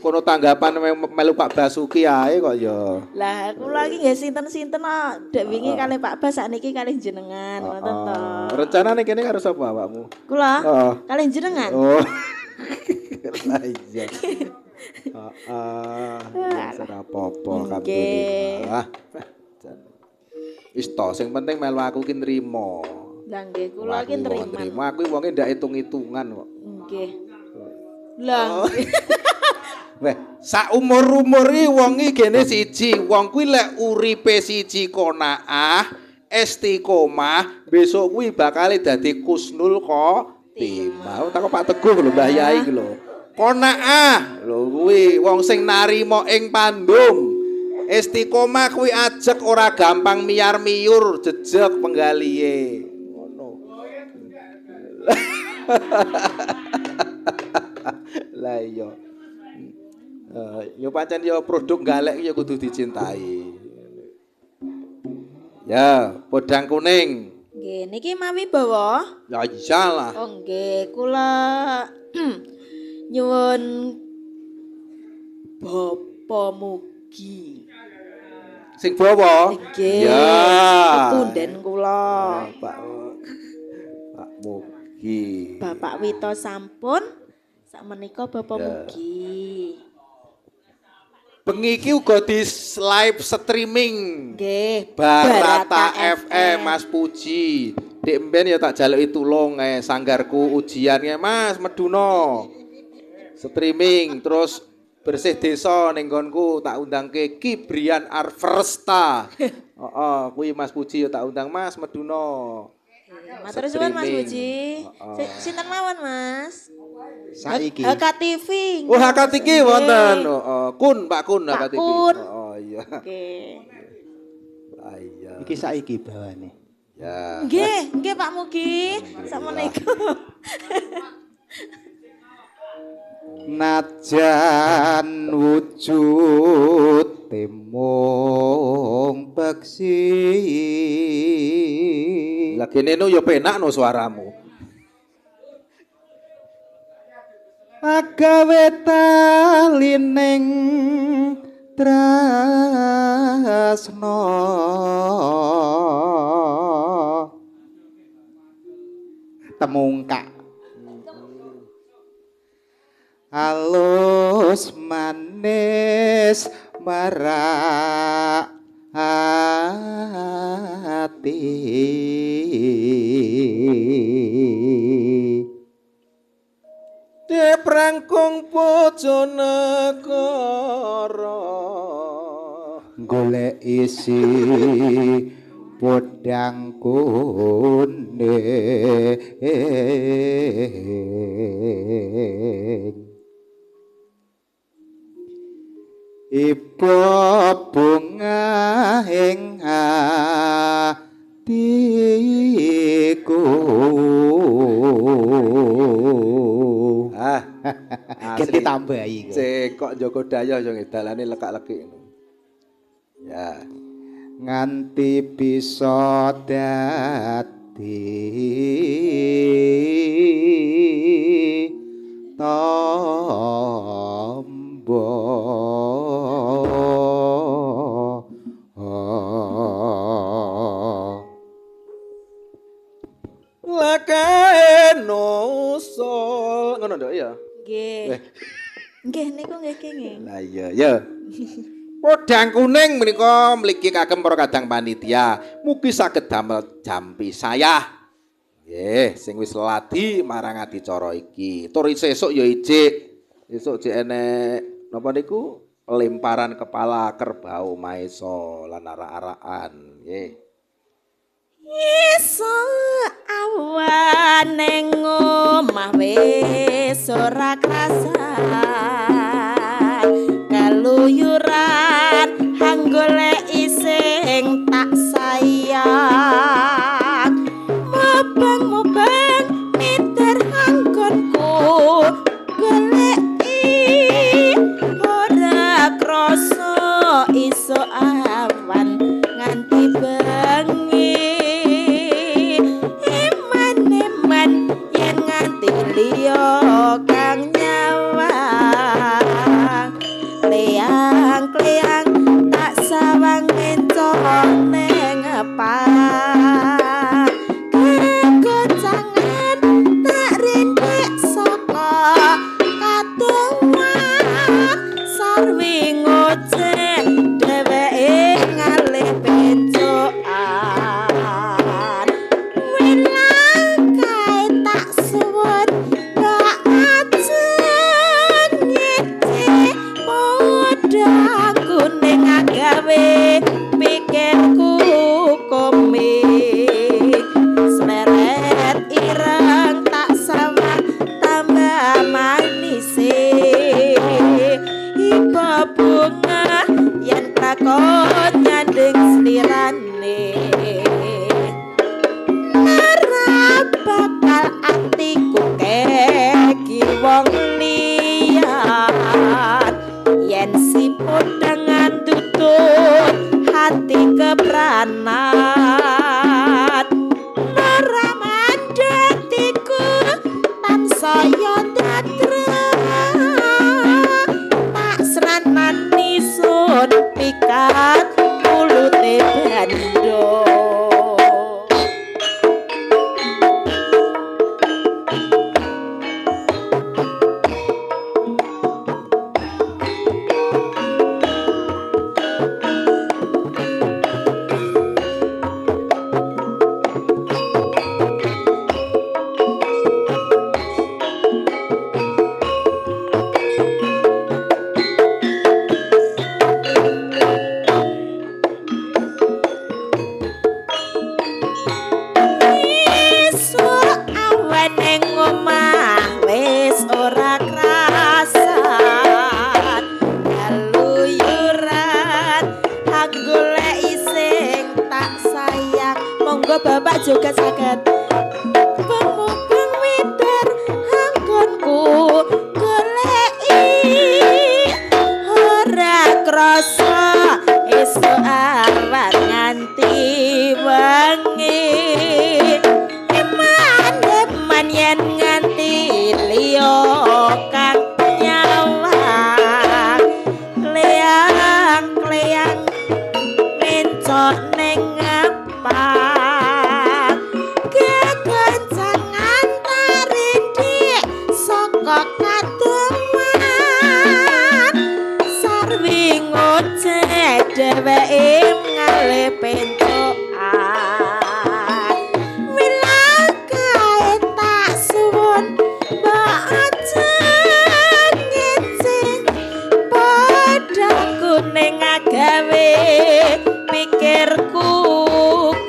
kono tanggapan melu Pak Basuki ae kok ya. Lah kula iki nggih sinten-sinten dek wingi kalih Pak Bas sakniki kalih jenengan ngoten to. Rencanane kene karo sapa awakmu? Kula kalih jenengan. Oh. Lah iya. Ora apa-apa alhamdulillah. Wis to sing penting melu aku ki nrimo. Lah nggih kula ki nrimo. Aku wonge ndak hitung-hitungan kok. Nggih. Lah. Weh, sak umur-umur iki wong iki gene siji, wong kuwi lek uripe siji qanaah, istiqomah, besok kuwi bakal dadi kusnul khotimah. Tak Pak Teguh lho Mbah Yai iki lho. Qanaah lho kuwi wong sing narima ing pandum. Istiqomah kuwi ajek ora gampang miyar-miyur jejeg penggalihe. Ngono. Lah iya. Yo pancen yo produk galek ya kudu dicintai. Ya, podang kuning. Nggih, niki mawi bawa. Ya iyalah. Oh nggih, kula nyuwun Bapa Mugi. Sing bawa? Nggih. Ya. Tunden kula. Pak Mugi. Bapak Wito sampun sakmenika Bapak Mugi. Bengi iki uga di live streaming. Nggih, Barata FM Mas Puji. Dek mben ya tak jaluki tulung sanggarku ujiannya Mas Meduno. Streaming terus bersih desa ning nggonku tak undangke Kibrian Arversta. Heeh, kuwi Mas Puji ya tak undang Mas Meduno. Matur suwun Mas Puji. Sinten mawon Mas? Saiki. HKTV. Oh, HKTV wonten. Kun, Pak Kun HKTV. Oh iya. Oke. Ah iya. Iki saiki bawane. Ya. Nggih Pak Mugi. Sakmenika. Najan wujud temung beksi. Lah kene no ya penak no suaramu. Agawe talining tresno temungkak alus manis marak hati Deprangkung bojo negara golek isi podang kuning ibu bunga ing hatiku Kita tambahi. Cekok Joko Dayo yo ngedalane lekak-lekik. Ya. Nganti bisa dadi tombo lakae nusul ngono ndok ya. Nggih. Nggih niku nggih kenging. Lah iya ya. Podang kuning menika mligi kagem para kadang panitia. Mugi saged damel jampi saya. Nggih, sing wis ladi marang adicara iki. Tur sesuk ya ijik. Esuk jek enek napa niku lemparan kepala kerbau maesa lan arak-arakan. Nggih. Iso awan ning omah wis ora krasan kaluyuran hang goleki sing tak sayang mubeng-mubeng mitir anggonku goleki ora krasa iso awan nganti bengi iman yen nganti liya kang nyawang yen si podangan tutut hati kepranan ora mandetiku tansaya datra tak seranan nisun pikat kulute bando Bapak juga saged pemubeng witar anggonku goleki ora krasa esuk awan nganti wengi eman yen nganti liya kang nyawang kleang-kleang mencok ning apa dheweke ngale pentokan wilakae tak suwun mbok aja ngeceng padha kuning agawe pikirku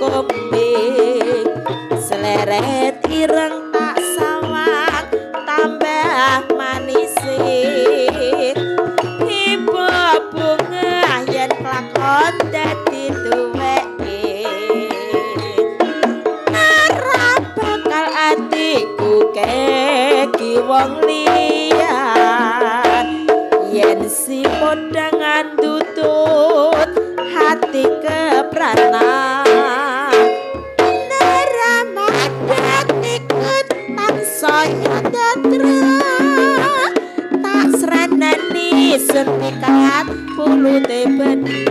kumbing seleret ireng tak sawang tambah manisir ibu bunga yen lakon dadi duweke ora bakal atiku keki wong liyan yen si podangan tutut hati kepranan neramat ikut tansaya datra tak seranani sentikat pulute bendo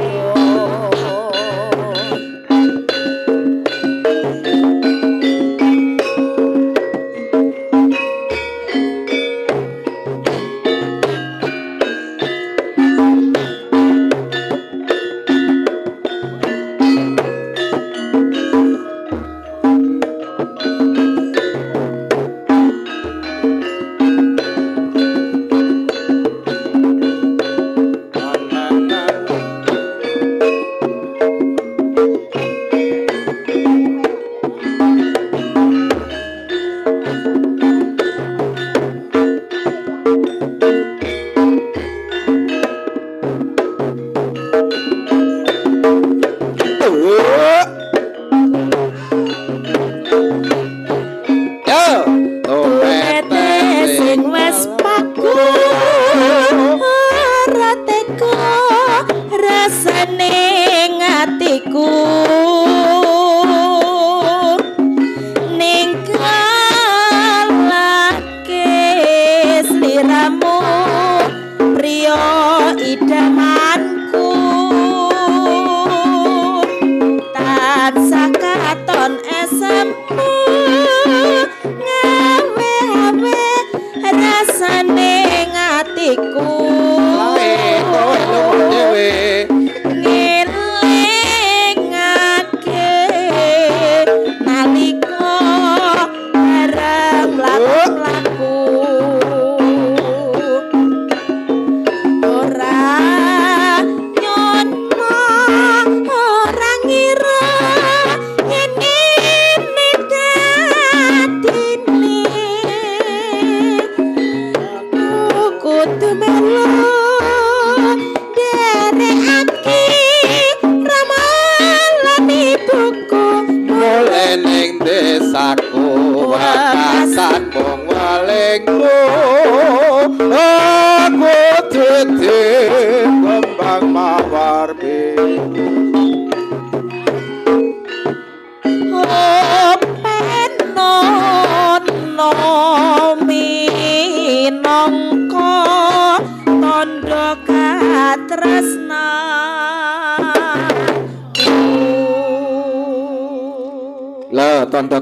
aku dadi tondo